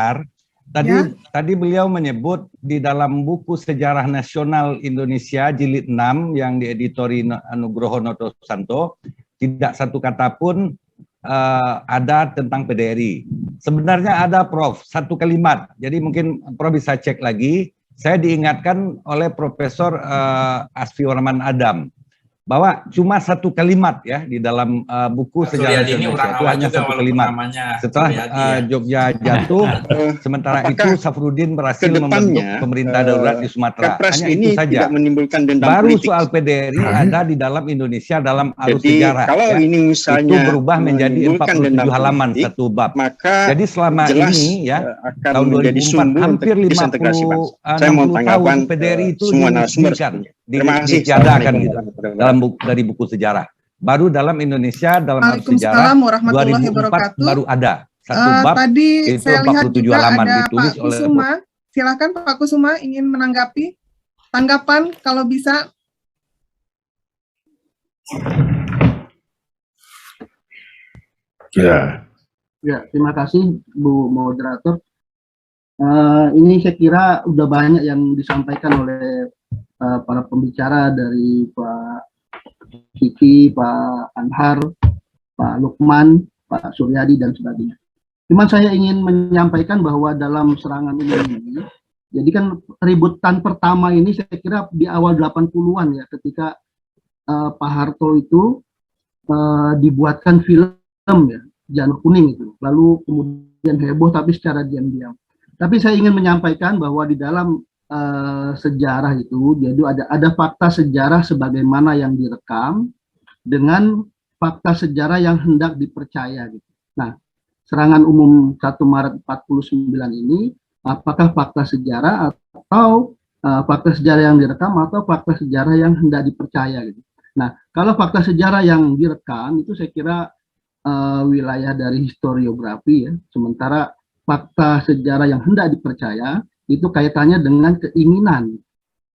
Bahar, tadi beliau menyebut di dalam buku Sejarah Nasional Indonesia jilid 6 yang dieditori Nugroho Notosanto, tidak satu kata pun ada tentang PDRI. Sebenarnya ada, Prof, satu kalimat. Jadi mungkin Prof bisa cek lagi. Saya diingatkan oleh Profesor Asfi Warman Adam bahwa cuma satu kalimat ya di dalam buku Sejarah Indonesia itu hanya satu kalimat. Setelah Jogja jatuh, sementara itu Safruddin berhasil membentuk pemerintah darurat di Sumatera. Hanya itu saja. Baru soal PDRI ada di dalam Indonesia dalam arus sejarah. Kalau ya. ini misalnya itu berubah menjadi 47 halaman satu bab. Jadi selama ini ya tahun 2004 hampir 50 tahun PDRI itu ditiadakan gitu dalam dari buku sejarah. Baru dalam Indonesia dalam arus sejarah 2004 baru ada satu bab tadi itu saya lihat 47 juga halaman ada ditulis Pak oleh Kusuma. Silakan Pak Kusuma ingin menanggapi tanggapan kalau bisa. Ya, terima kasih Bu Moderator. Ini saya kira udah banyak yang disampaikan oleh para pembicara dari Pak Kiki, Pak Anhar, Pak Lukman, Pak Suryadi, dan sebagainya. Cuman saya ingin menyampaikan bahwa dalam serangan ini, jadi kan ributan pertama ini saya kira di awal 80-an ya, ketika Pak Harto itu dibuatkan film ya, Janur Kuning itu. Lalu kemudian heboh tapi secara diam-diam. Tapi saya ingin menyampaikan bahwa di dalam sejarah itu, jadi ada fakta sejarah sebagaimana yang direkam dengan fakta sejarah yang hendak dipercaya gitu. Nah, serangan umum 1 Maret 49 ini apakah fakta sejarah atau fakta sejarah yang direkam atau fakta sejarah yang hendak dipercaya gitu. Nah, kalau fakta sejarah yang direkam itu saya kira wilayah dari historiografi ya, sementara fakta sejarah yang hendak dipercaya itu kaitannya dengan keinginan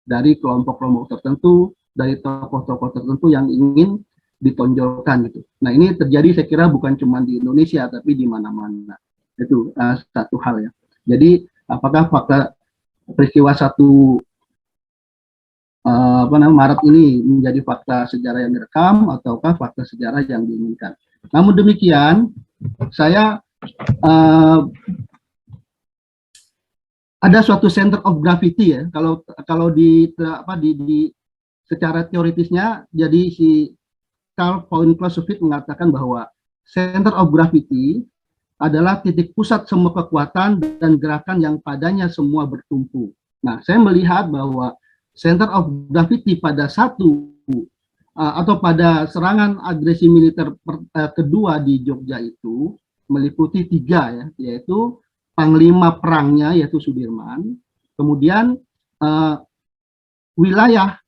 dari kelompok-kelompok tertentu, dari tokoh-tokoh tertentu yang ingin ditonjolkan gitu. Nah, ini terjadi saya kira bukan cuma di Indonesia tapi di mana-mana. Itu satu hal ya. Jadi apakah fakta peristiwa 1 Maret ini menjadi fakta sejarah yang direkam ataukah fakta sejarah yang diinginkan? Namun demikian, saya ada suatu center of gravity ya. Kalau di secara teoritisnya, jadi si Carl von Clausewitz mengatakan bahwa center of gravity adalah titik pusat semua kekuatan dan gerakan yang padanya semua bertumpu. Nah, saya melihat bahwa center of gravity pada atau pada serangan agresi militer kedua di Jogja itu meliputi 3 ya, yaitu Panglima perangnya yaitu Sudirman, kemudian wilayah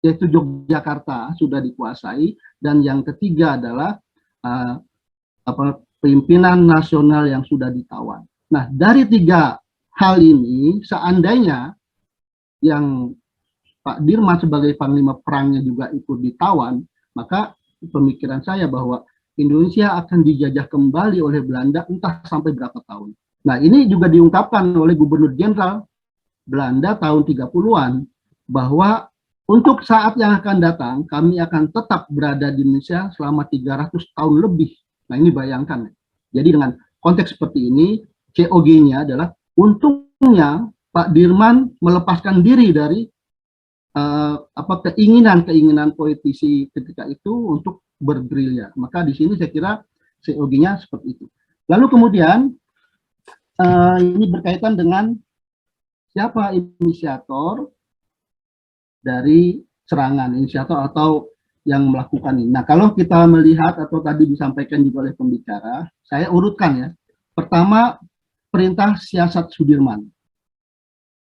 yaitu Yogyakarta sudah dikuasai, dan yang ketiga adalah pimpinan nasional yang sudah ditawan. Nah, dari 3 hal ini, seandainya yang Pak Dirman sebagai Panglima perangnya juga ikut ditawan, maka pemikiran saya bahwa Indonesia akan dijajah kembali oleh Belanda entah sampai berapa tahun. Nah, ini juga diungkapkan oleh Gubernur Jenderal Belanda tahun 30-an, bahwa untuk saat yang akan datang, kami akan tetap berada di Indonesia selama 300 tahun lebih. Nah, ini bayangkan. Jadi dengan konteks seperti ini, COG-nya adalah untungnya Pak Dirman melepaskan diri dari keinginan politisi ketika itu untuk bergerilya. Maka di sini saya kira COG-nya seperti itu. Lalu kemudian, ini berkaitan dengan siapa inisiator dari serangan, inisiator atau yang melakukan ini. Nah, kalau kita melihat atau tadi disampaikan juga oleh pembicara, saya urutkan ya. Pertama, perintah siasat Sudirman,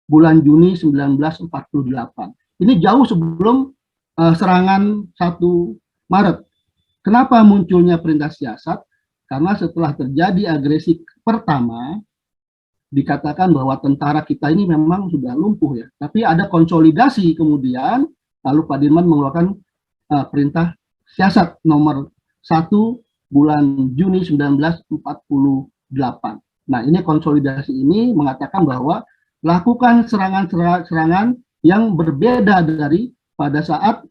bulan Juni 1948. Ini jauh sebelum serangan 1 Maret. Kenapa munculnya perintah siasat? Karena setelah terjadi agresi pertama, dikatakan bahwa tentara kita ini memang sudah lumpuh ya, tapi ada konsolidasi kemudian, lalu Pak Dirman mengeluarkan perintah siasat nomor 1 bulan Juni 1948. Nah, ini konsolidasi ini mengatakan bahwa lakukan serangan-serangan yang berbeda dari pada saat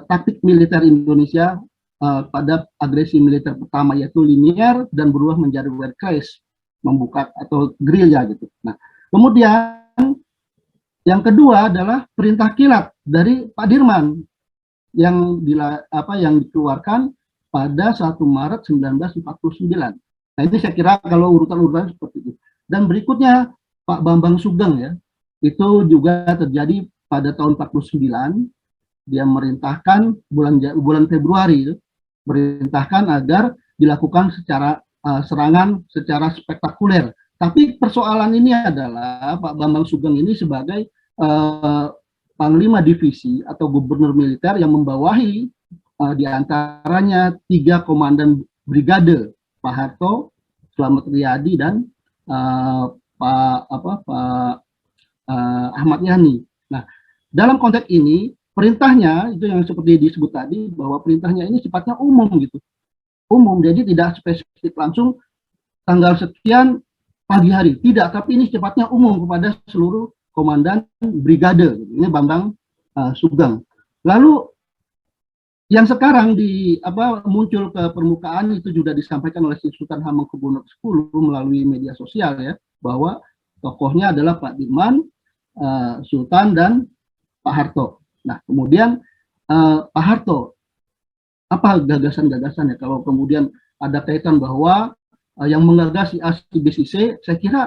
taktik militer Indonesia pada agresi militer pertama, yaitu linier dan berubah menjadi wide crash, membuka atau gerilya gitu. Nah, kemudian yang kedua adalah perintah kilat dari Pak Dirman yang dikeluarkan pada 1 Maret 1949. Nah, ini saya kira kalau urutan-urutan seperti itu. Dan berikutnya Pak Bambang Sugeng ya, itu juga terjadi pada tahun 49. Dia merintahkan bulan Februari, merintahkan agar dilakukan secara serangan secara spektakuler. Tapi persoalan ini adalah Pak Bambang Sugeng ini sebagai Panglima Divisi atau Gubernur Militer yang membawahi diantaranya 3 komandan brigade, Pak Harto, Slamet Riyadi, dan Pak Ahmad Yani. Nah, dalam konteks ini perintahnya itu yang seperti disebut tadi, bahwa perintahnya ini sifatnya umum gitu, umum, jadi tidak spesifik langsung tanggal sekian pagi hari, tidak, tapi ini sifatnya umum kepada seluruh komandan brigade. Ini Bambang Sugeng. Lalu yang sekarang muncul ke permukaan itu juga disampaikan oleh Sultan Hamengkubuwono X melalui media sosial ya, bahwa tokohnya adalah Pak Dirman, Sultan, dan Pak Harto. Nah, kemudian Pak Harto, apa gagasan-gagasannya? Kalau kemudian ada kaitan bahwa yang menggagas si A, si B, si C, saya kira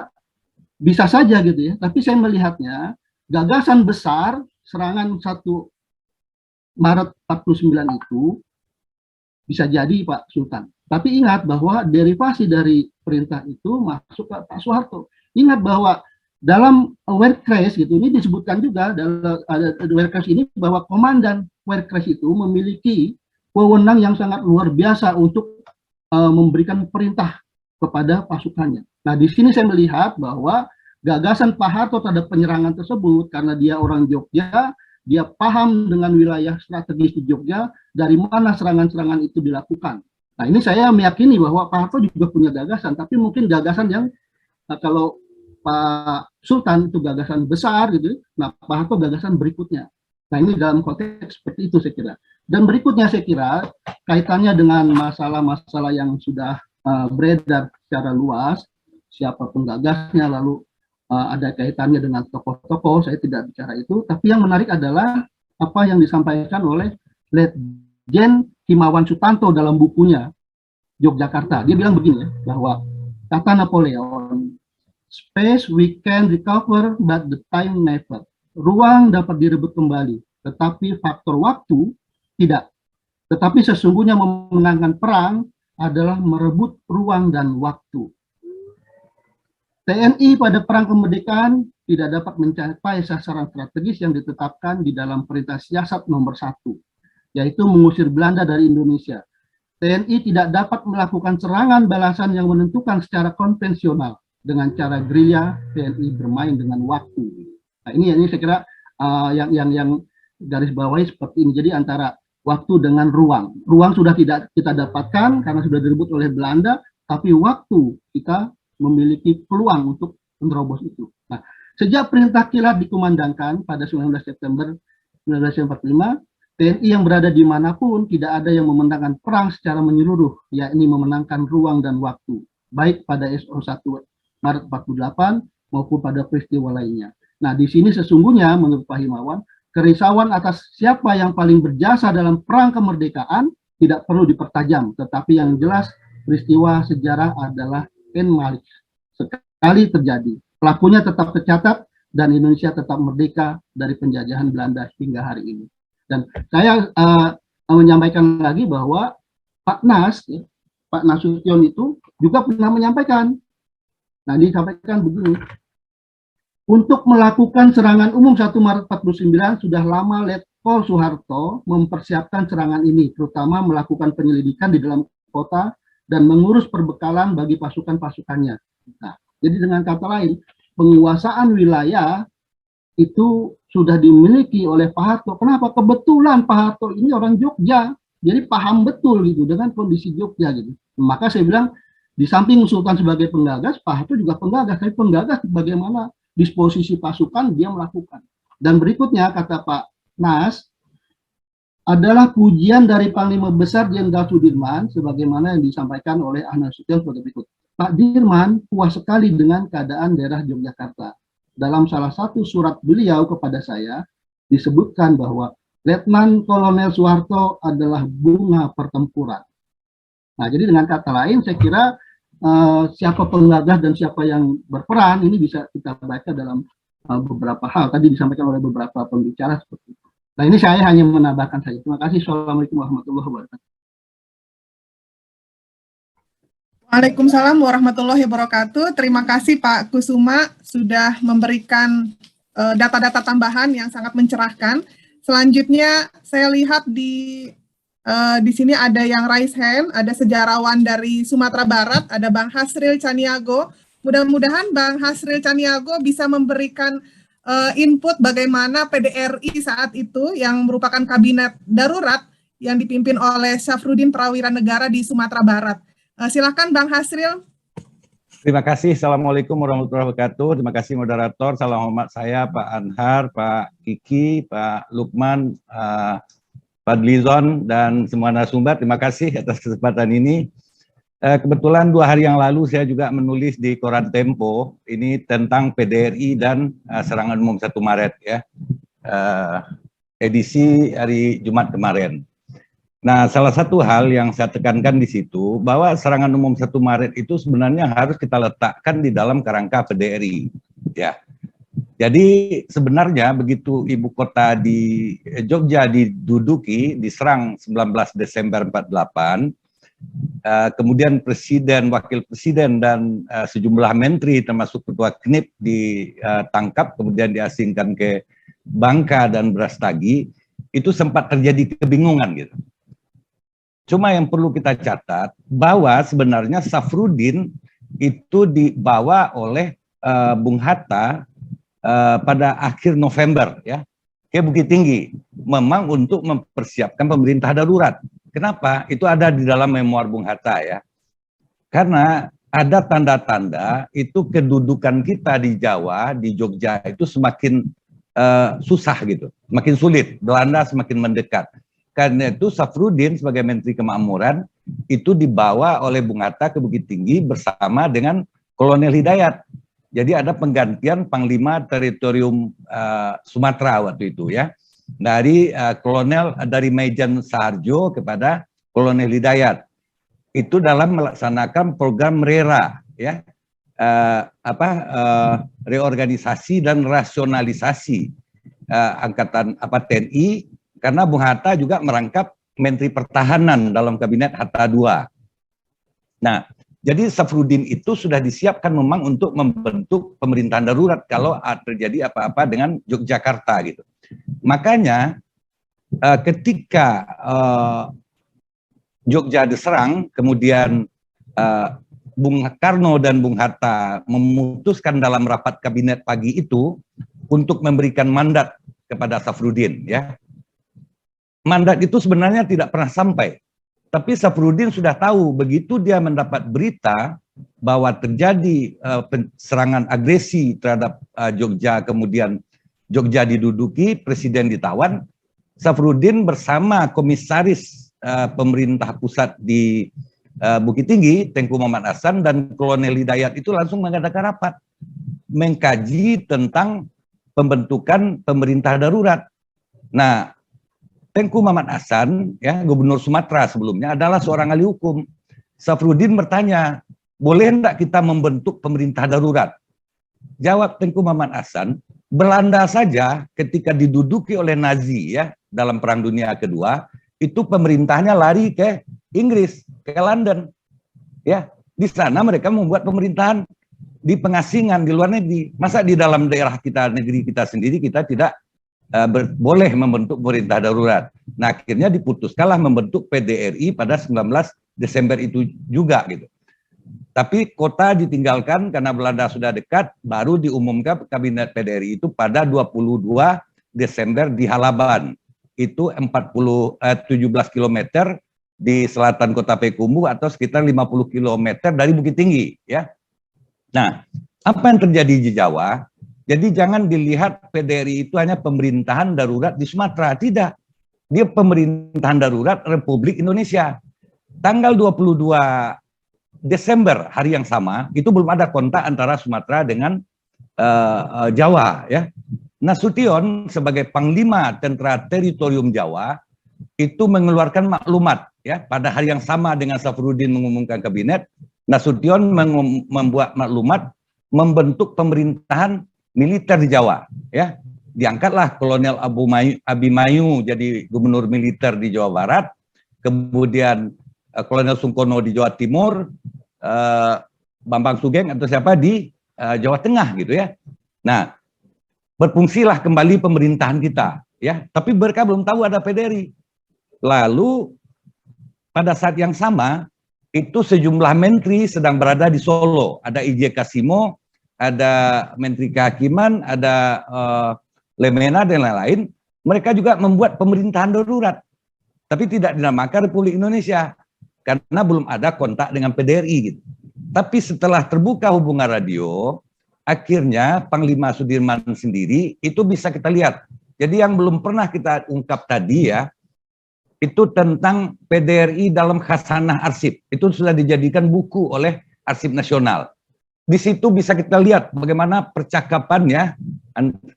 bisa saja gitu ya. Tapi saya melihatnya gagasan besar serangan 1 Maret 49 itu bisa jadi Pak Sultan. Tapi ingat bahwa derivasi dari perintah itu masuk ke Pak Soeharto. Ingat bahwa dalam wide crash gitu, ini disebutkan juga dalam wide crash ini bahwa komandan wide crash itu memiliki wewenang yang sangat luar biasa untuk memberikan perintah kepada pasukannya. Nah, di sini saya melihat bahwa gagasan Pak Harto terhadap penyerangan tersebut, karena dia orang Jogja, dia paham dengan wilayah strategis di Jogja, dari mana serangan-serangan itu dilakukan. Nah, ini saya meyakini bahwa Pak Harto juga punya gagasan, tapi mungkin gagasan yang kalau Pak Sultan itu gagasan besar gitu, nah Pak Harto gagasan berikutnya. Nah, ini dalam konteks seperti itu saya kira. Dan berikutnya saya kira kaitannya dengan masalah-masalah yang sudah beredar secara luas, siapa penggagasnya, lalu ada kaitannya dengan tokoh-tokoh, saya tidak bicara itu, tapi yang menarik adalah apa yang disampaikan oleh Letjen Himawan Sutanto dalam bukunya Yogyakarta. Dia bilang begini ya, bahwa kata Napoleon, space we can recover but the time never. Ruang dapat direbut kembali, tetapi faktor waktu tidak. Tetapi sesungguhnya memenangkan perang adalah merebut ruang dan waktu. TNI pada perang kemerdekaan tidak dapat mencapai sasaran strategis yang ditetapkan di dalam perintah siasat nomor 1, yaitu mengusir Belanda dari Indonesia. TNI tidak dapat melakukan serangan balasan yang menentukan secara konvensional. Dengan cara gerilya, TNI bermain dengan waktu. Nah, ini saya kira yang garis bawahi seperti ini. Jadi antara waktu dengan ruang. Ruang sudah tidak kita dapatkan karena sudah direbut oleh Belanda, tapi waktu kita memiliki peluang untuk menerobos itu. Nah, sejak perintah kilat dikumandangkan pada 19 September 1945, TNI yang berada dimanapun tidak ada yang memenangkan perang secara menyeluruh, yakni memenangkan ruang dan waktu, baik pada SO 1 Maret 48 maupun pada peristiwa lainnya. Nah, di sini sesungguhnya menurut Pak Himawan, kerisauan atas siapa yang paling berjasa dalam perang kemerdekaan tidak perlu dipertajam, tetapi yang jelas peristiwa sejarah adalah En Malik. Sekali terjadi, pelakunya tetap tercatat dan Indonesia tetap merdeka dari penjajahan Belanda hingga hari ini. Dan saya menyampaikan lagi bahwa Pak Nas, ya, Pak Nasution itu juga pernah menyampaikan. Nah, disampaikan begini, untuk melakukan serangan umum 1 Maret 49 sudah lama Letkol Soeharto mempersiapkan serangan ini, terutama melakukan penyelidikan di dalam kota dan mengurus perbekalan bagi pasukan-pasukannya. Nah, jadi dengan kata lain, penguasaan wilayah itu sudah dimiliki oleh Pak Harto. Kenapa? Kebetulan Pak Harto ini orang Jogja, jadi paham betul gitu dengan kondisi Jogja gitu. Maka saya bilang Di samping Sultan sebagai penggagas, Pak Harto juga penggagas, tapi penggagas bagaimana disposisi pasukan dia melakukan. Dan berikutnya kata Pak Nas, adalah pujian dari Panglima Besar Jenderal Sudirman sebagaimana yang disampaikan oleh Ahmad Nasution sebagai berikut. Pak Dirman puas sekali dengan keadaan daerah Yogyakarta. Dalam salah satu surat beliau kepada saya disebutkan bahwa Letnan Kolonel Soeharto adalah bunga pertempuran. Nah, jadi dengan kata lain saya kira siapa penggagas dan siapa yang berperan ini bisa kita baca dalam beberapa hal. Tadi disampaikan oleh beberapa pembicara seperti itu. Nah, ini saya hanya menambahkan saja. Terima kasih. Assalamualaikum warahmatullahi wabarakatuh. Waalaikumsalam warahmatullahi wabarakatuh. Terima kasih Pak Kusuma sudah memberikan data-data tambahan yang sangat mencerahkan. Selanjutnya saya lihat di sini ada yang raise hand, ada sejarawan dari Sumatera Barat, ada Bang Hasril Caniago. Mudah-mudahan Bang Hasril Caniago bisa memberikan input bagaimana PDRI saat itu yang merupakan kabinet darurat yang dipimpin oleh Syafruddin Prawira Negara di Sumatera Barat. Silakan Bang Hasril. Terima kasih. Assalamualaikum warahmatullahi wabarakatuh. Terima kasih moderator. Salam hormat saya Pak Anhar, Pak Kiki, Pak Lukman, Pak Glizon, dan semua narasumber. Terima kasih atas kesempatan ini. Kebetulan 2 hari yang lalu saya juga menulis di Koran Tempo ini tentang PDRI dan serangan umum 1 Maret ya, edisi hari Jumat kemarin. Nah, salah satu hal yang saya tekankan di situ bahwa serangan umum 1 Maret itu sebenarnya harus kita letakkan di dalam kerangka PDRI ya. Jadi sebenarnya begitu ibu kota di Jogja diduduki, diserang 19 Desember 48. Kemudian presiden, wakil presiden, dan sejumlah menteri termasuk ketua KNIP ditangkap, kemudian diasingkan ke Bangka dan Brastagi, itu sempat terjadi kebingungan gitu. Cuma yang perlu kita catat bahwa sebenarnya Syafruddin itu dibawa oleh Bung Hatta pada akhir November ya ke Bukit Tinggi, memang untuk mempersiapkan pemerintah darurat. Kenapa? Itu ada di dalam memoir Bung Hatta ya. Karena ada tanda-tanda itu kedudukan kita di Jawa, di Jogja itu semakin susah gitu, semakin sulit. Belanda semakin mendekat. Karena itu Syafruddin sebagai Menteri Kemakmuran itu dibawa oleh Bung Hatta ke Bukit Tinggi bersama dengan Kolonel Hidayat. Jadi ada penggantian Panglima Teritorium Sumatera waktu itu ya. Dari dari Maijen Saharjo kepada Kolonel Hidayat. Itu dalam melaksanakan program RERA ya. Reorganisasi dan rasionalisasi angkatan TNI, karena Bung Hatta juga merangkap Menteri Pertahanan dalam kabinet Hatta II. Nah, jadi Syafruddin itu sudah disiapkan memang untuk membentuk pemerintahan darurat kalau terjadi apa-apa dengan Yogyakarta gitu. Makanya ketika Jogja diserang, kemudian Bung Karno dan Bung Hatta memutuskan dalam rapat kabinet pagi itu untuk memberikan mandat kepada Syafruddin ya. Mandat itu sebenarnya tidak pernah sampai. Tapi Syafruddin sudah tahu begitu dia mendapat berita bahwa terjadi serangan agresi terhadap Jogja, kemudian Jogja diduduki, presiden ditawan, Syafruddin bersama komisaris pemerintah pusat di Bukit Tinggi, Tengku Muhammad Hasan dan Kolonel Hidayat itu langsung mengadakan rapat mengkaji tentang pembentukan pemerintah darurat. Nah, Tengku Muhammad Hasan, ya, Gubernur Sumatera sebelumnya adalah seorang ahli hukum. Syafruddin bertanya, boleh enggak kita membentuk pemerintah darurat? Jawab Tengku Muhammad Hasan, Belanda saja ketika diduduki oleh Nazi ya dalam Perang Dunia Kedua, itu pemerintahnya lari ke Inggris, ke London. Ya, di sana mereka membuat pemerintahan di pengasingan di luar negeri. Masa di dalam daerah kita, negeri kita sendiri kita tidak boleh membentuk pemerintah darurat. Nah, akhirnya diputuskanlah membentuk PDRI pada 19 Desember itu juga gitu. Tapi kota ditinggalkan karena Belanda sudah dekat, baru diumumkan kabinet PDRI itu pada 22 Desember di Halaban. Itu 17 km di selatan Kota Payakumbuh atau sekitar 50 km dari Bukit Tinggi, ya. Nah, apa yang terjadi di Jawa? Jadi jangan dilihat PDRI itu hanya pemerintahan darurat di Sumatera, tidak. Dia pemerintahan darurat Republik Indonesia. Tanggal 22 Desember, hari yang sama, itu belum ada kontak antara Sumatera dengan Jawa, ya. Nasution sebagai Panglima Tentara Teritorium Jawa itu mengeluarkan maklumat, ya, pada hari yang sama dengan Safrudin mengumumkan kabinet. Nasution membuat maklumat membentuk pemerintahan militer di Jawa, ya. Diangkatlah Kolonel Abimanyu jadi gubernur militer di Jawa Barat, kemudian Kolonel Sungkono di Jawa Timur, Bambang Sugeng atau siapa di Jawa Tengah, gitu, ya. Nah, berfungsilah kembali pemerintahan kita, ya. Tapi mereka belum tahu ada PDRI. Lalu pada saat yang sama itu sejumlah menteri sedang berada di Solo. Ada I.J. Kasimo, ada Menteri Kehakiman, ada Lemena dan lain-lain. Mereka juga membuat pemerintahan darurat, tapi tidak dinamakan Republik Indonesia karena belum ada kontak dengan PDRI, gitu. Tapi setelah terbuka hubungan radio, akhirnya Panglima Sudirman sendiri itu bisa kita lihat. Jadi yang belum pernah kita ungkap tadi, ya, itu tentang PDRI dalam Khasanah Arsip. Itu sudah dijadikan buku oleh Arsip Nasional. Di situ bisa kita lihat bagaimana percakapannya,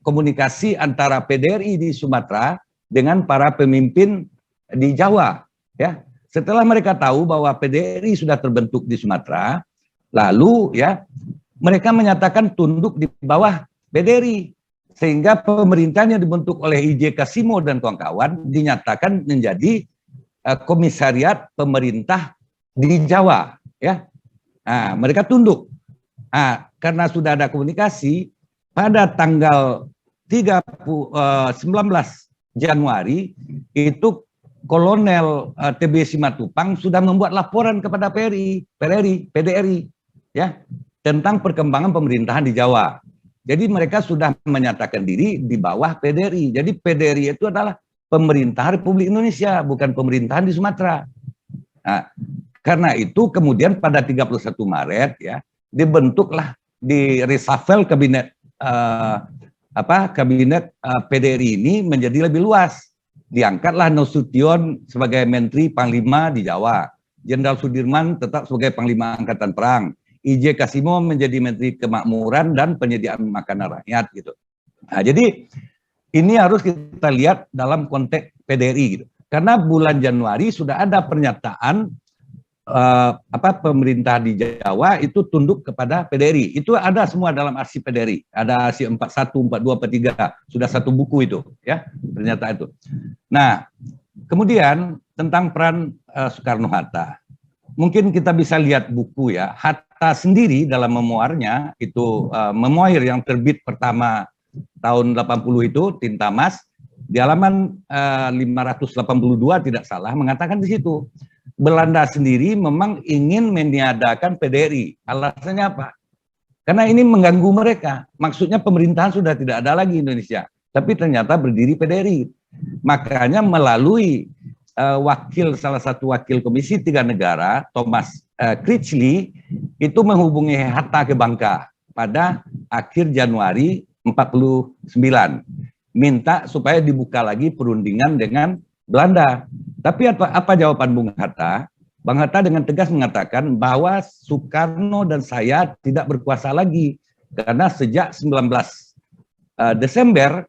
komunikasi antara PDRI di Sumatera dengan para pemimpin di Jawa, ya. Setelah mereka tahu bahwa PDRI sudah terbentuk di Sumatera, lalu, ya, mereka menyatakan tunduk di bawah PDRI, sehingga pemerintahnya dibentuk oleh I.J. Kasimo dan kawan-kawan dinyatakan menjadi komisariat pemerintah di Jawa, ya. Nah, mereka tunduk. Nah, karena sudah ada komunikasi, pada tanggal 19 Januari itu Kolonel TB Simatupang sudah membuat laporan kepada PDRI, ya, tentang perkembangan pemerintahan di Jawa. Jadi mereka sudah menyatakan diri di bawah PDRI. Jadi PDRI itu adalah pemerintah Republik Indonesia, bukan pemerintahan di Sumatera. Nah, karena itu kemudian pada 31 Maret, ya, dibentuklah di reshuffle kabinet PDRI ini menjadi lebih luas. Diangkatlah Nasution sebagai Menteri Panglima di Jawa. Jenderal Sudirman tetap sebagai Panglima Angkatan Perang. I.J. Kasimo menjadi Menteri Kemakmuran dan Penyediaan Makanan Rakyat, gitu. Nah, jadi ini harus kita lihat dalam konteks PDRI, gitu. Karena bulan Januari sudah ada pernyataan pemerintah di Jawa itu tunduk kepada PDRI. Itu ada semua dalam arsip PDRI. Ada arsip 41, 42, 43. Sudah satu buku itu, ya, pernyataan itu. Nah, kemudian tentang peran Soekarno-Hatta. Mungkin kita bisa lihat buku, ya. Hatta sendiri dalam memoirnya, itu memoir yang terbit pertama tahun 80 itu, Tinta Emas, di halaman 582 tidak salah, mengatakan di situ, Belanda sendiri memang ingin meniadakan PDRI. Alasannya apa? Karena ini mengganggu mereka. Maksudnya pemerintahan sudah tidak ada lagi Indonesia. Tapi ternyata berdiri PDRI. Makanya melalui salah satu wakil Komisi 3 Negara, Thomas Critchley, itu menghubungi Hatta ke Bangka pada akhir Januari 49. Minta supaya dibuka lagi perundingan dengan Belanda. Tapi apa jawaban Bung Hatta? Bang Hatta dengan tegas mengatakan bahwa Soekarno dan saya tidak berkuasa lagi. Karena sejak 19 Desember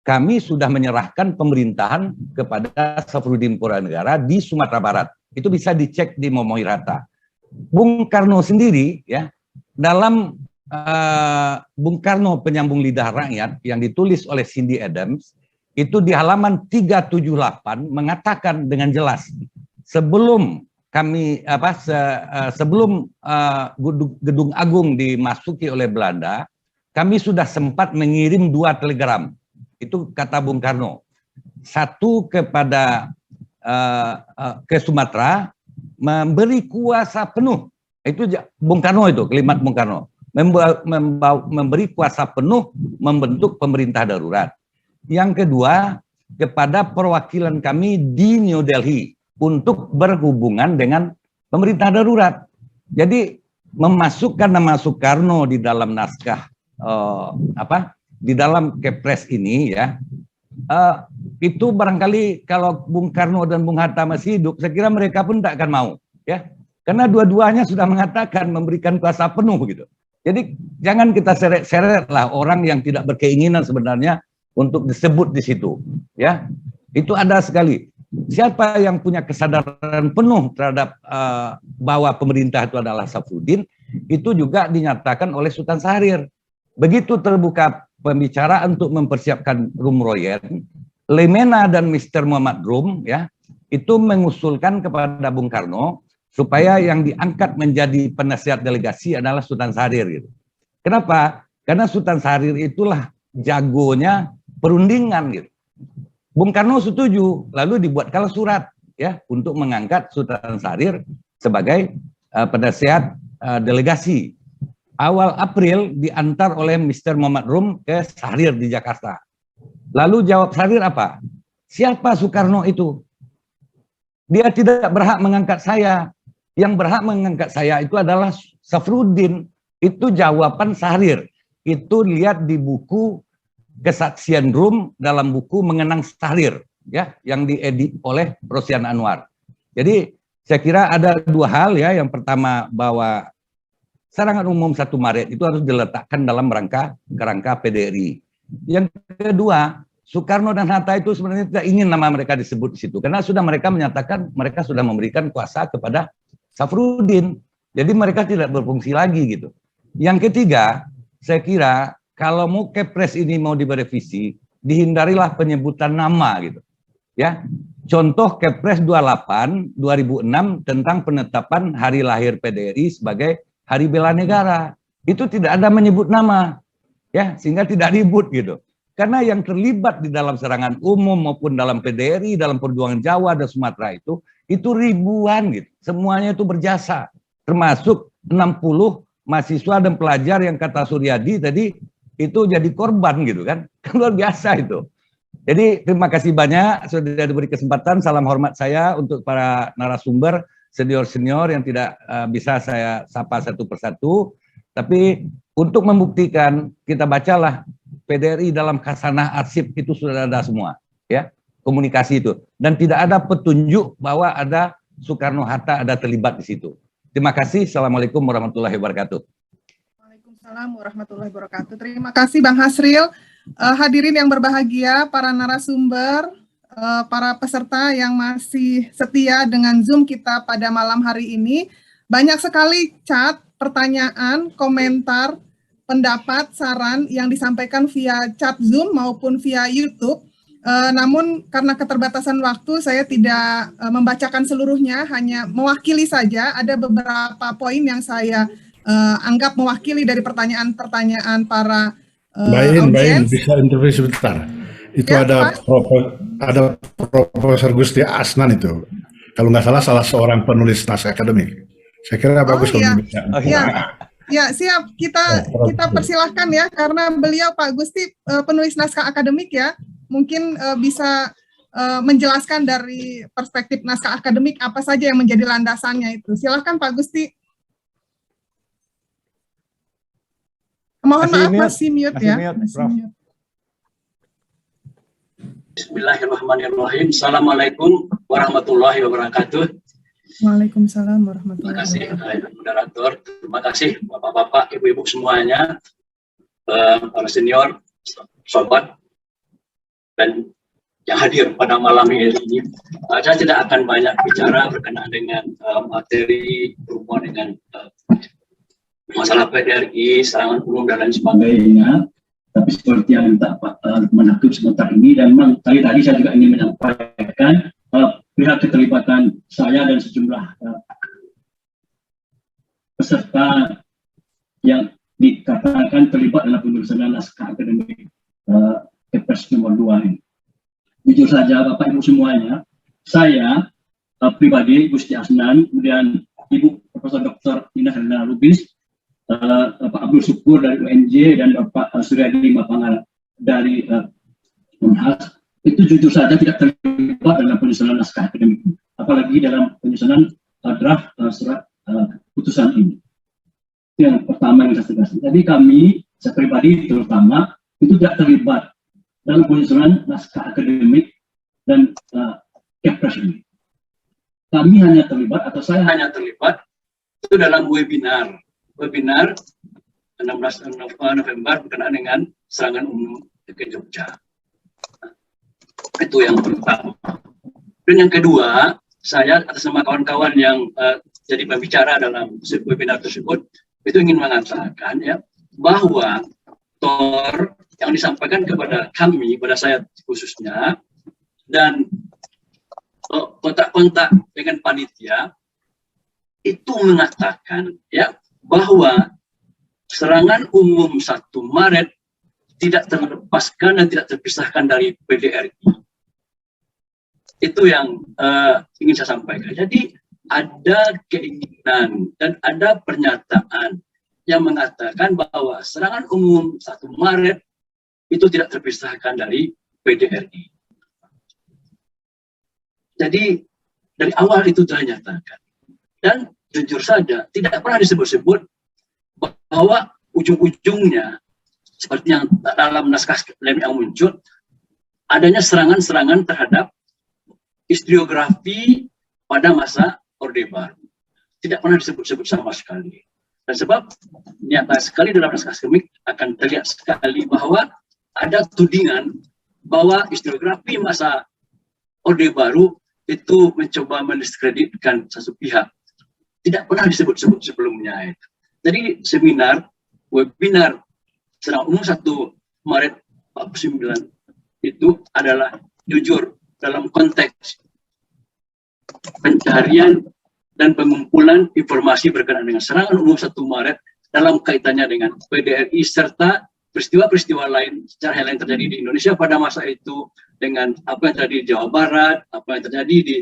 kami sudah menyerahkan pemerintahan kepada Safrudin Puranegara di Sumatera Barat. Itu bisa dicek di memoir Hatta. Bung Karno sendiri, ya, dalam Bung Karno Penyambung Lidah Rakyat yang ditulis oleh Cindy Adams, itu di halaman 378 mengatakan dengan jelas, sebelum kami sebelum Gedung Agung dimasuki oleh Belanda, kami sudah sempat mengirim 2 telegram. Itu kata Bung Karno. Satu kepada ke Sumatera, memberi kuasa penuh. Itu Bung Karno, itu kalimat Bung Karno. Memberi kuasa penuh membentuk pemerintah darurat. Yang kedua, kepada perwakilan kami di New Delhi. untuk berhubungan dengan pemerintah darurat. Jadi memasukkan nama Soekarno di dalam naskah di dalam Kepres ini ya, itu barangkali kalau Bung Karno dan Bung Hatta masih hidup, saya kira mereka pun tak akan mau ya, karena dua-duanya sudah mengatakan memberikan kuasa penuh gitu. Jadi jangan kita seret-seret lah orang yang tidak berkeinginan sebenarnya untuk disebut di situ ya. Itu ada sekali. Siapa yang punya kesadaran penuh terhadap bahwa pemerintah itu adalah Safruddin, itu juga dinyatakan oleh Sultan Syahrir. Begitu terbuka pembicaraan untuk mempersiapkan Rum Royen, Lemena dan Mr. Muhammad Rum ya, itu mengusulkan kepada Bung Karno supaya yang diangkat menjadi penasihat delegasi adalah Sultan Syahrir gitu. Kenapa? Karena Sultan Syahrir itulah jagonya perundingan gitu. Bung Karno setuju, lalu dibuatkanlah surat ya untuk mengangkat Sultan Syahrir sebagai penasihat delegasi. Awal April diantar oleh Mr. Muhammad Rum ke Syahrir di Jakarta. Lalu jawab Syahrir apa? Siapa Soekarno itu? Dia tidak berhak mengangkat saya. Yang berhak mengangkat saya itu adalah Safruddin. Itu jawaban Syahrir. Itu lihat di buku Kesaksian Rum dalam buku Mengenang Syahrir ya, yang diedit oleh Rosian Anwar. Jadi saya kira ada dua hal ya. Yang pertama bahwa serangan umum 1 Maret itu harus diletakkan dalam kerangka PDRI. Yang kedua, Soekarno dan Hatta itu sebenarnya tidak ingin nama mereka disebut di situ karena sudah mereka menyatakan mereka sudah memberikan kuasa kepada Safruddin. Jadi mereka tidak berfungsi lagi gitu. Yang ketiga, saya kira kalau mau Kepres ini mau direvisi, dihindarilah penyebutan nama gitu. Ya. Contoh Kepres 28 2006 tentang penetapan hari lahir PDRI sebagai Hari Bela Negara. Itu tidak ada menyebut nama. Ya, sehingga tidak ribut gitu. Karena yang terlibat di dalam serangan umum maupun dalam PDRI, dalam perjuangan Jawa dan Sumatera itu ribuan gitu. Semuanya itu berjasa. Termasuk 60 mahasiswa dan pelajar yang kata Suryadi tadi itu jadi korban gitu kan. Luar biasa itu. Jadi terima kasih banyak sudah diberi kesempatan. Salam hormat saya untuk para narasumber senior-senior yang tidak bisa saya sapa satu persatu. Tapi untuk membuktikan, kita bacalah PDRI dalam khasanah arsip itu sudah ada semua, ya, komunikasi itu. Dan tidak ada petunjuk bahwa ada Soekarno-Hatta ada terlibat di situ. Terima kasih. Assalamualaikum warahmatullahi wabarakatuh. Waalaikumsalam warahmatullahi wabarakatuh. Terima kasih Bang Hasril. Hadirin yang berbahagia, para narasumber, para peserta yang masih setia dengan Zoom kita pada malam hari ini. Banyak sekali chat, pertanyaan, komentar, pendapat, saran yang disampaikan via chat Zoom maupun via YouTube. Namun karena keterbatasan waktu, saya tidak membacakan seluruhnya, hanya mewakili saja. Ada beberapa poin yang saya anggap mewakili dari pertanyaan-pertanyaan para audiens. Bisa interview sebentar. Itu ya, ada Profesor Gusti Asnan itu. Kalau nggak salah seorang penulis naskah akademik. Saya kira bagus kalau bisa. Ya, siap. Kita persilahkan ya, karena beliau Pak Gusti penulis naskah akademik ya, mungkin bisa menjelaskan dari perspektif naskah akademik apa saja yang menjadi landasannya itu. Silakan Pak Gusti. Mohon maaf masih mute ya. Bismillahirrahmanirrahim. Assalamualaikum warahmatullahi wabarakatuh. Waalaikumsalam warahmatullahi wabarakatuh. Terima kasih moderator, terima kasih bapak-bapak, ibu-ibu semuanya, para senior, sobat, dan yang hadir pada malam ini. Saya tidak akan banyak bicara berkenaan dengan materi berhubungan dengan masalah PDRI, serangan umum dan lain sebagainya. Tapi seperti yang Pak Menakib sebentar ini, dan memang tadi saya juga ingin menyampaikan pihak keterlibatan saya dan sejumlah peserta yang dikatakan terlibat dalam penulisan naskah akademik Kepres nomor 2 ini. Jujur saja Bapak Ibu semuanya, saya pribadi Gusti Asnan, kemudian Ibu Profesor Dr. Ina Helena Lubis, Pak Abdul Syukur dari UNJ, dan Bapak Suryadi Mapangal dari Unhas, itu jujur saja tidak terlibat dalam penyusunan naskah akademik. apalagi dalam penyusunan draft surat keputusan ini. Itu yang pertama yang saya tegaskan. Jadi kami, saya pribadi terutama, itu tidak terlibat dalam penyusunan naskah akademik dan kepres ini. Kami hanya terlibat, atau saya hanya terlibat, itu dalam webinar 16 November berkenaan dengan serangan umum ke Jogja. Itu yang pertama. Dan yang kedua, saya atas nama kawan-kawan yang jadi pembicara dalam webinar tersebut, itu ingin mengatakan ya bahwa TOR yang disampaikan kepada kami, pada saya khususnya, dan kontak-kontak dengan panitia itu mengatakan ya bahwa serangan umum 1 Maret tidak terlepaskan dan tidak terpisahkan dari PDRI. Itu yang ingin saya sampaikan. Jadi ada keinginan dan ada pernyataan yang mengatakan bahwa serangan umum 1 Maret itu tidak terpisahkan dari PDRI. Jadi dari awal itu telah dinyatakan. Dan jujur saja tidak pernah disebut-sebut bahwa ujung-ujungnya seperti yang dalam naskah yang muncul adanya serangan-serangan terhadap historiografi pada masa Orde Baru. Tidak pernah disebut-sebut sama sekali. Dan sebab nyata sekali dalam naskah akademik akan terlihat sekali bahwa ada tudingan bahwa historiografi masa Orde Baru itu mencoba mendiskreditkan satu pihak. Tidak pernah disebut-sebut sebelumnya. Jadi webinar serangan umum 1 Maret 49 itu adalah jujur dalam konteks pencarian dan pengumpulan informasi berkenaan dengan serangan umum 1 Maret dalam kaitannya dengan PDRI serta peristiwa-peristiwa lain secara lain terjadi di Indonesia pada masa itu, dengan apa yang terjadi di Jawa Barat, apa yang terjadi di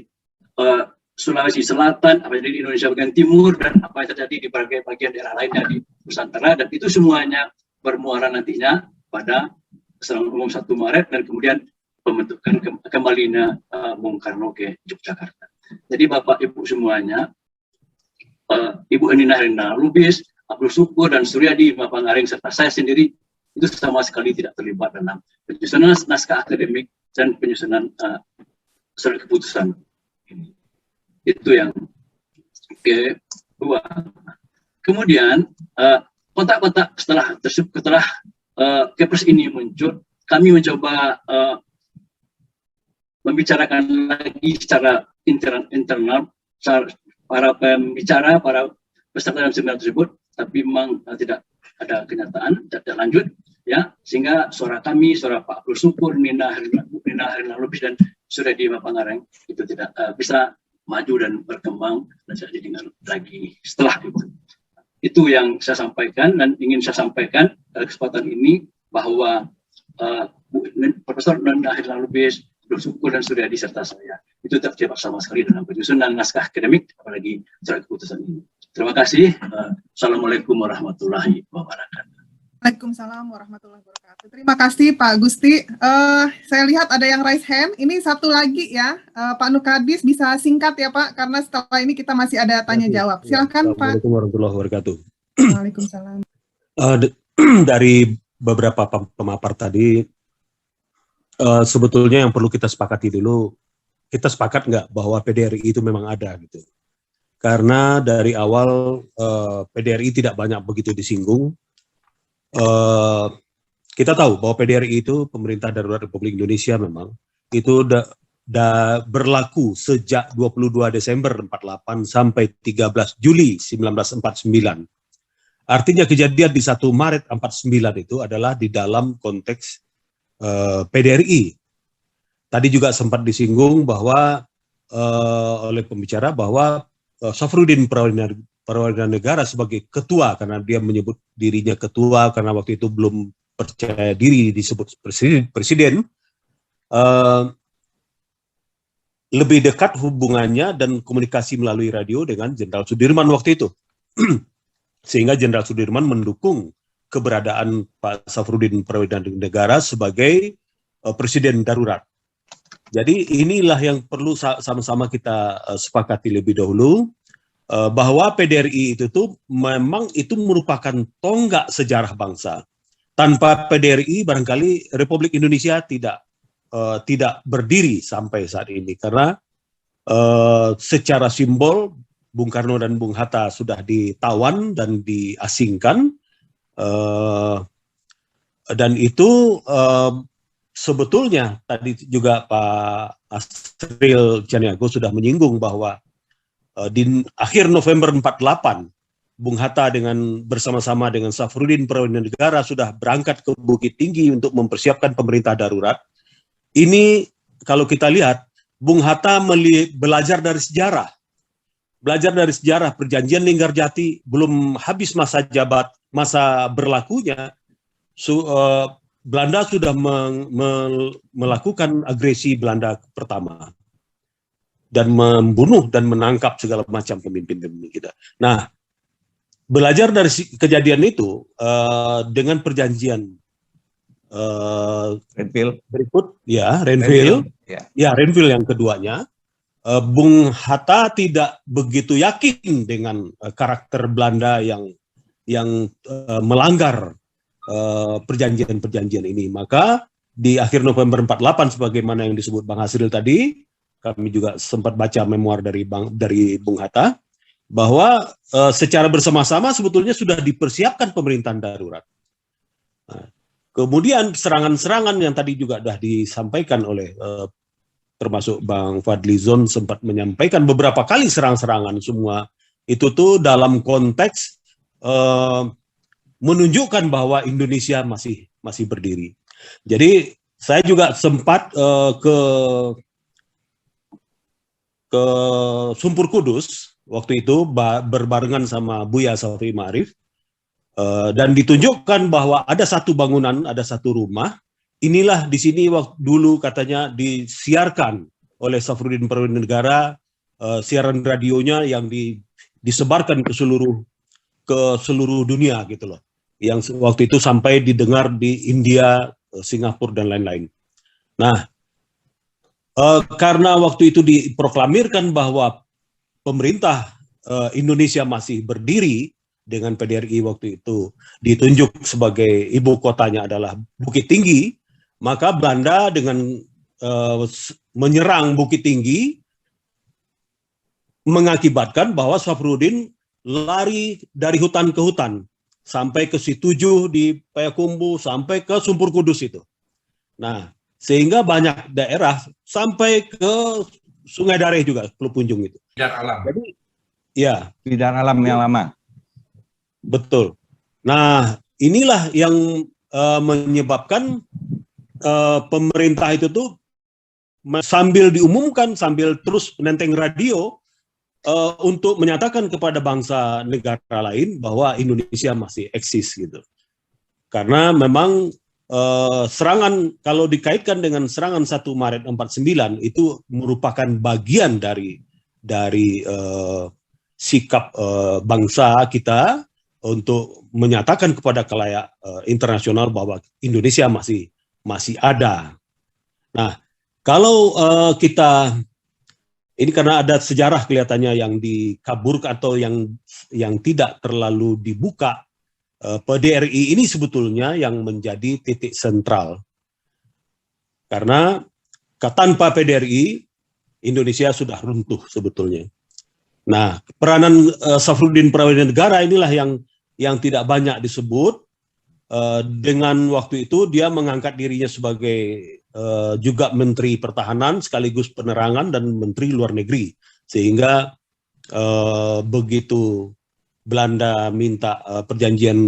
Sulawesi Selatan, apa yang terjadi di Indonesia bagian timur, dan apa yang terjadi di berbagai bagian daerah lainnya di Nusantara, dan itu semuanya bermuara nantinya pada serangan umum 1 Maret dan kemudian pembentukan kembalinya Bung Karno ke Yogyakarta. Jadi Bapak Ibu semuanya, Ibu Nina Herlina Lubis, Abdul Syukur dan Suryadi Mapangaring serta saya sendiri itu sama sekali tidak terlibat dalam penyusunan naskah akademik dan penyusunan surat keputusan ini. Itu yang kedua. Kemudian kontak-kontak setelah kepres ini muncul, kami mencoba membicarakan lagi secara internal para pembicara, para peserta dalam seminar tersebut, tapi memang tidak ada kenyataan, tidak lanjut, ya, sehingga suara kami, suara Pak Abdul Syukur, Nina Herlina Lubis dan Suryadi Mapangaring itu tidak bisa maju dan berkembang dan tidak didengar lagi setelah itu. Itu yang saya sampaikan dan ingin saya sampaikan pada kesempatan ini bahwa Profesor Nina Herlina Lubis, Abdul Syukur dan Suryadi serta saya itu terlibat sama sekali dalam penyusunan naskah akademik apalagi surat keputusan ini. Terima kasih. Assalamualaikum warahmatullahi wabarakatuh. Waalaikumsalam warahmatullahi wabarakatuh. Terima kasih Pak Gusti. Saya lihat ada yang raise hand. Ini satu lagi ya, Pak Nukadis bisa singkat ya Pak, karena setelah ini kita masih ada tanya jawab. Silakan Pak. Assalamualaikum warahmatullahi wabarakatuh. Waalaikumsalam. Dari beberapa pemapar tadi, sebetulnya yang perlu kita sepakati dulu, kita sepakat nggak bahwa PDRI itu memang ada gitu. Karena dari awal PDRI tidak banyak begitu disinggung. Kita tahu bahwa PDRI itu Pemerintah Darurat Republik Indonesia memang itu berlaku sejak 22 Desember 48 sampai 13 Juli 1949. Artinya kejadian di 1 Maret 49 itu adalah di dalam konteks PDRI. Tadi juga sempat disinggung bahwa oleh pembicara bahwa Safruddin Perwira Negara sebagai ketua, karena dia menyebut dirinya ketua karena waktu itu belum percaya diri disebut presiden, lebih dekat hubungannya dan komunikasi melalui radio dengan Jenderal Sudirman waktu itu. Sehingga Jenderal Sudirman mendukung keberadaan Pak Safruddin Perwira Negara sebagai presiden darurat. Jadi inilah yang perlu sama-sama kita sepakati lebih dahulu, bahwa PDRI itu tuh memang itu merupakan tonggak sejarah bangsa. Tanpa PDRI barangkali Republik Indonesia tidak berdiri sampai saat ini, karena secara simbol Bung Karno dan Bung Hatta sudah ditawan dan diasingkan, dan itu sebetulnya tadi juga Pak Asril Caniago sudah menyinggung bahwa di akhir November 48, Bung Hatta bersama-sama dengan Safrudin Prawijaya sudah berangkat ke Bukit Tinggi untuk mempersiapkan pemerintah darurat. Ini kalau kita lihat, Bung Hatta belajar dari sejarah. Belajar dari sejarah perjanjian Linggarjati, belum habis masa berlakunya, Belanda sudah melakukan agresi Belanda pertama dan membunuh dan menangkap segala macam pemimpin-pemimpin kita. Nah, belajar dari kejadian itu dengan perjanjian Renville berikut, ya Renville, ya Renville yang keduanya, Bung Hatta tidak begitu yakin dengan karakter Belanda yang melanggar perjanjian-perjanjian ini. Maka di akhir November 48, sebagaimana yang disebut Bang Hasril tadi, kami juga sempat baca memoir dari Bung Hatta, bahwa secara bersama-sama sebetulnya sudah dipersiapkan pemerintahan darurat. Nah, kemudian serangan-serangan yang tadi juga sudah disampaikan oleh termasuk Bang Fadlizon sempat menyampaikan beberapa kali serangan-serangan, semua itu tuh dalam konteks menunjukkan bahwa Indonesia masih berdiri. Jadi saya juga sempat ke Sumpur Kudus waktu itu berbarengan sama Buya Safi Ma'arif, dan ditunjukkan bahwa ada satu bangunan, ada satu rumah. Inilah di sini waktu dulu katanya disiarkan oleh Safrudin Prawijaya, siaran radionya yang disebarkan ke seluruh dunia gitu loh. Yang waktu itu sampai didengar di India, Singapura dan lain-lain. Nah, karena waktu itu diproklamirkan bahwa pemerintah Indonesia masih berdiri dengan PDRI waktu itu ditunjuk sebagai ibu kotanya adalah Bukit Tinggi, maka Belanda dengan menyerang Bukit Tinggi mengakibatkan bahwa Safrudin lari dari hutan ke hutan sampai ke Situjuh di Payakumbuh, sampai ke Sumpur Kudus itu. Nah, sehingga banyak daerah sampai ke Sungai Dareh juga, Teluk Punjung itu. Bidar alam. Jadi, ya. Bidar alam yang lama. Betul. Nah, inilah yang menyebabkan pemerintah itu tuh sambil diumumkan, sambil terus menenteng radio, untuk menyatakan kepada bangsa negara lain bahwa Indonesia masih eksis gitu. Karena memang serangan, kalau dikaitkan dengan serangan 1 Maret 49 itu merupakan bagian dari sikap bangsa kita untuk menyatakan kepada khalayak internasional bahwa Indonesia masih ada. Nah, kalau kita ini karena ada sejarah kelihatannya yang dikaburkan atau yang tidak terlalu dibuka, PDRI ini sebetulnya yang menjadi titik sentral. Karena tanpa PDRI, Indonesia sudah runtuh sebetulnya. Nah, peranan Safrudin Prawijaya inilah yang tidak banyak disebut. Dengan waktu itu dia mengangkat dirinya sebagai juga Menteri Pertahanan sekaligus Penerangan dan Menteri Luar Negeri, sehingga begitu Belanda minta perjanjian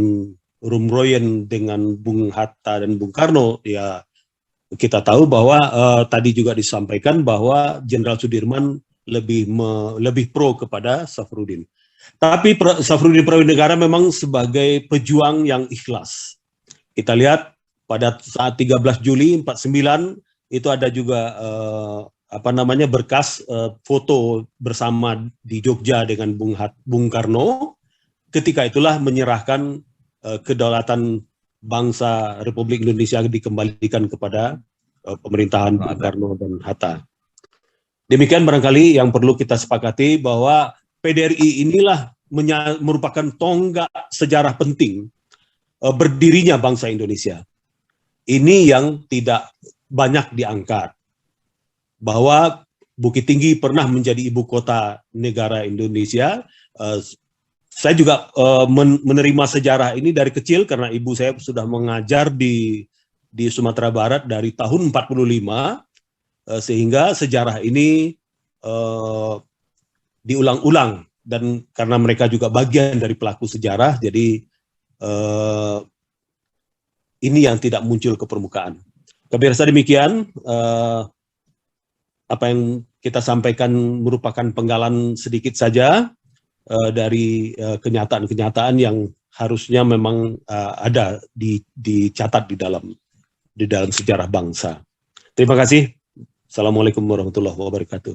Rumroyen dengan Bung Hatta dan Bung Karno, ya kita tahu bahwa tadi juga disampaikan bahwa Jenderal Sudirman lebih pro kepada Safrudin. Tapi Safrudin Prawijaya memang sebagai pejuang yang ikhlas. Kita lihat pada saat 13 Juli 49 itu ada juga berkas foto bersama di Jogja dengan Bung Karno. Ketika itulah menyerahkan kedaulatan bangsa Republik Indonesia dikembalikan kepada pemerintahan Bung Karno dan Hatta. Demikian barangkali yang perlu kita sepakati, bahwa PDRI inilah merupakan tonggak sejarah penting berdirinya bangsa Indonesia. Ini yang tidak banyak diangkat, bahwa Bukit Tinggi pernah menjadi ibu kota negara Indonesia. Saya juga menerima sejarah ini dari kecil karena ibu saya sudah mengajar di Sumatera Barat dari tahun 45, sehingga sejarah ini diulang-ulang, dan karena mereka juga bagian dari pelaku sejarah, jadi ini yang tidak muncul ke permukaan. Kami rasa demikian, apa yang kita sampaikan merupakan penggalan sedikit saja dari kenyataan-kenyataan yang harusnya memang ada dicatat di dalam sejarah bangsa. Terima kasih. Assalamualaikum warahmatullahi wabarakatuh.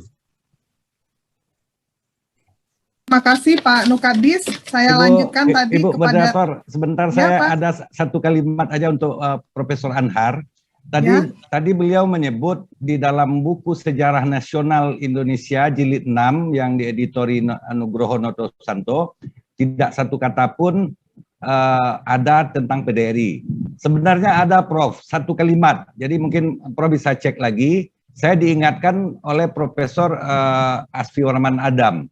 Terima kasih Pak Nukadis. Saya lanjutkan tadi Ibu kepada moderator, sebentar, Ya, saya Pak. ada satu kalimat aja untuk Profesor Anhar. Tadi beliau menyebut di dalam buku Sejarah Nasional Indonesia jilid 6 yang dieditori Nugroho Notosanto, tidak satu kata pun ada tentang PDRI. Sebenarnya ada, Prof, satu kalimat. Jadi mungkin Prof bisa cek lagi. Saya diingatkan oleh Profesor Asfi Warman Adam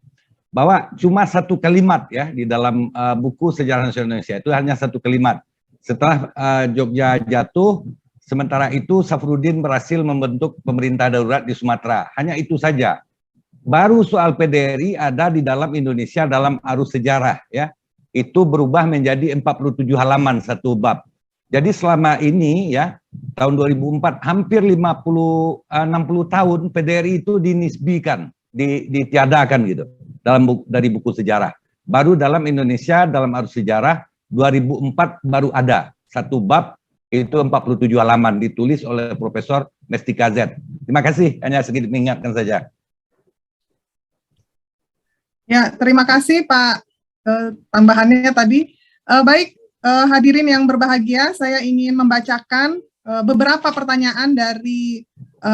bahwa cuma satu kalimat ya di dalam buku Sejarah Nasional Indonesia, itu hanya satu kalimat. Setelah Jogja jatuh, sementara itu Safruddin berhasil membentuk pemerintah darurat di Sumatera. Hanya itu saja. Baru soal PDRI ada di dalam Indonesia dalam arus sejarah ya. Itu berubah menjadi 47 halaman satu bab. Jadi selama ini ya, tahun 2004 hampir 60 tahun PDRI itu dinisbikan, ditiadakan gitu dari buku sejarah. Baru dalam Indonesia dalam arus sejarah 2004 baru ada satu bab, itu 47 halaman, ditulis oleh Profesor Mestika Z. Terima kasih, hanya sedikit mengingatkan saja. Ya, terima kasih Pak tambahannya tadi. Baik, hadirin yang berbahagia, saya ingin membacakan beberapa pertanyaan dari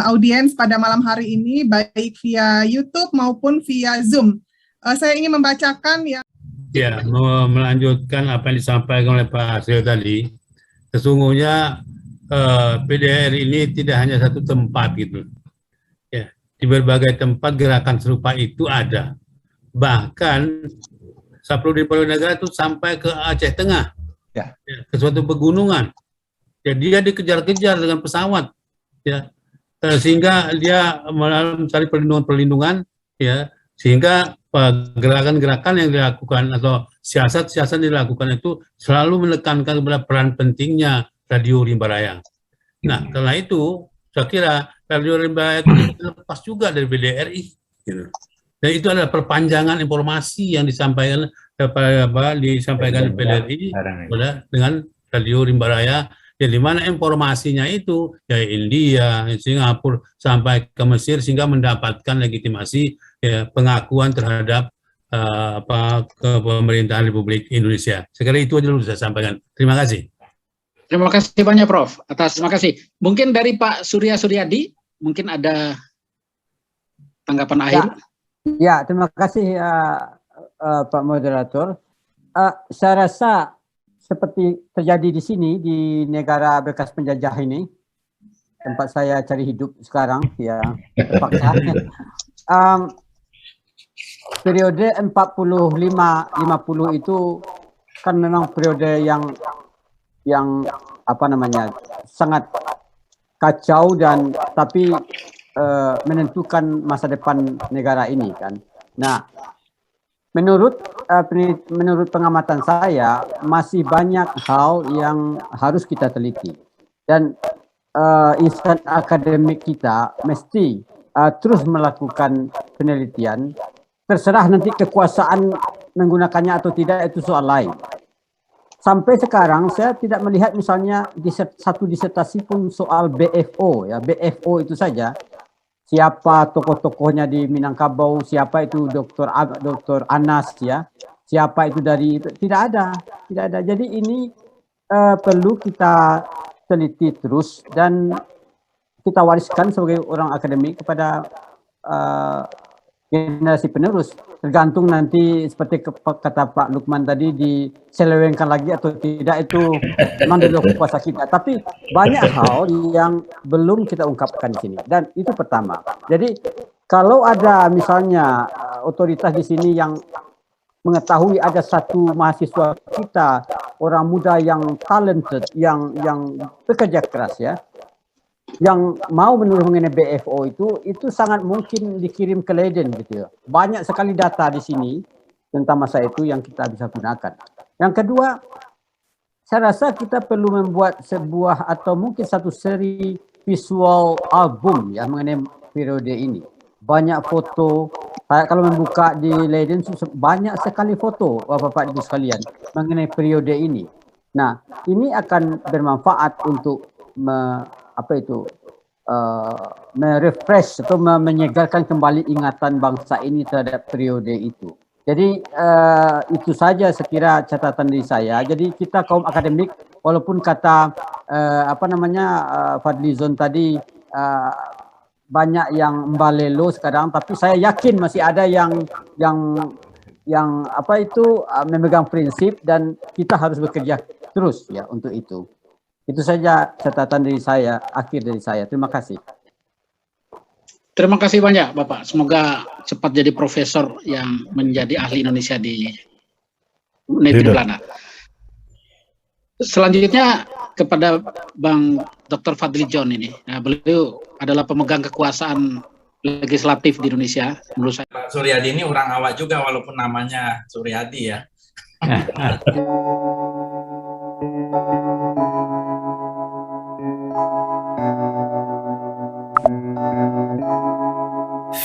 audiens pada malam hari ini, baik via YouTube maupun via Zoom. Saya ingin membacakan ya. Ya, melanjutkan apa yang disampaikan oleh Pak Asrio tadi. Sesungguhnya PDRI ini tidak hanya satu tempat gitu. Ya, di berbagai tempat gerakan serupa itu ada. Bahkan Safruddin Negara itu sampai ke Aceh Tengah, ya, ke suatu pegunungan. Ya, dia dikejar-kejar dengan pesawat, ya, sehingga dia mencari perlindungan, ya, sehingga gerakan-gerakan yang dilakukan atau siasat-siasat dilakukan itu selalu menekankan kepada peran pentingnya Radio Rimba Raya. Nah, karena itu saya kira Radio Rimba Raya itu lepas juga dari PDRI, gitu. Dan itu adalah perpanjangan informasi yang disampaikan disampaikan PDRI dengan Radio Rimba Raya, ya, di mana informasinya itu dari India, Singapura sampai ke Mesir sehingga mendapatkan legitimasi, ya, pengakuan terhadap pemerintahan Republik Indonesia. Sekali itu aja dulu saya sampaikan. Terima kasih. Terima kasih banyak Prof. Terima kasih. Mungkin dari Pak Surya Suryadi, mungkin ada tanggapan akhir. Ya, terima kasih Pak Moderator. Saya rasa seperti terjadi di sini, di negara bekas penjajah ini, tempat saya cari hidup sekarang, ya, terpaksa. Periode 45-50 itu kan memang periode yang apa namanya, sangat kacau dan tapi menentukan masa depan negara ini kan. Nah, menurut pengamatan saya masih banyak hal yang harus kita teliti dan insan akademik kita mesti terus melakukan penelitian. Terserah nanti kekuasaan menggunakannya atau tidak, itu soal lain. Sampai sekarang saya tidak melihat misalnya satu disertasi pun soal BFO, ya, BFO itu saja. Siapa tokoh-tokohnya di Minangkabau, siapa itu Dr. Anas, ya, siapa itu dari, tidak ada. Jadi ini perlu kita teliti terus, dan kita wariskan sebagai orang akademik kepada generasi penerus. Tergantung nanti seperti kata Pak Lukman tadi diselewengkan lagi atau tidak, itu memang di luar kuasa kita. Tapi banyak hal yang belum kita ungkapkan di sini, dan itu pertama. Jadi kalau ada misalnya otoritas di sini yang mengetahui ada satu mahasiswa kita, orang muda yang talented, yang bekerja keras ya, yang mau menulis mengenai BFO itu sangat mungkin dikirim ke Leiden gitu ya. Banyak sekali data di sini tentang masa itu yang kita bisa gunakan. Yang kedua, saya rasa kita perlu membuat sebuah atau mungkin satu seri visual album ya mengenai periode ini. Banyak foto, saya kalau membuka di Leiden banyak sekali foto Bapak-bapak Ibu sekalian mengenai periode ini. Nah, ini akan bermanfaat untuk merefresh atau menyegarkan kembali ingatan bangsa ini terhadap periode itu. Jadi itu saja sekira catatan dari saya. Jadi kita kaum akademik, walaupun kata Fadlizon tadi banyak yang mbalelo sekarang, tapi saya yakin masih ada yang memegang prinsip, dan kita harus bekerja terus ya untuk itu. Itu saja catatan dari saya, akhir dari saya. Terima kasih. Terima kasih banyak Bapak. Semoga cepat jadi profesor yang menjadi ahli Indonesia di Negeri Belanda. Selanjutnya kepada Bang Dr. Fadlizon ini. Nah, beliau adalah pemegang kekuasaan legislatif di Indonesia menurut saya. Pak Suryadi ini orang awak juga walaupun namanya Suryadi ya.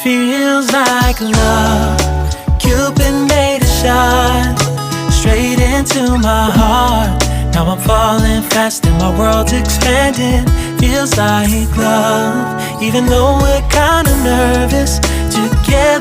Feels like love, Cupid made a shot straight into my heart. Now I'm falling fast and my world's expanding. Feels like love, even though we're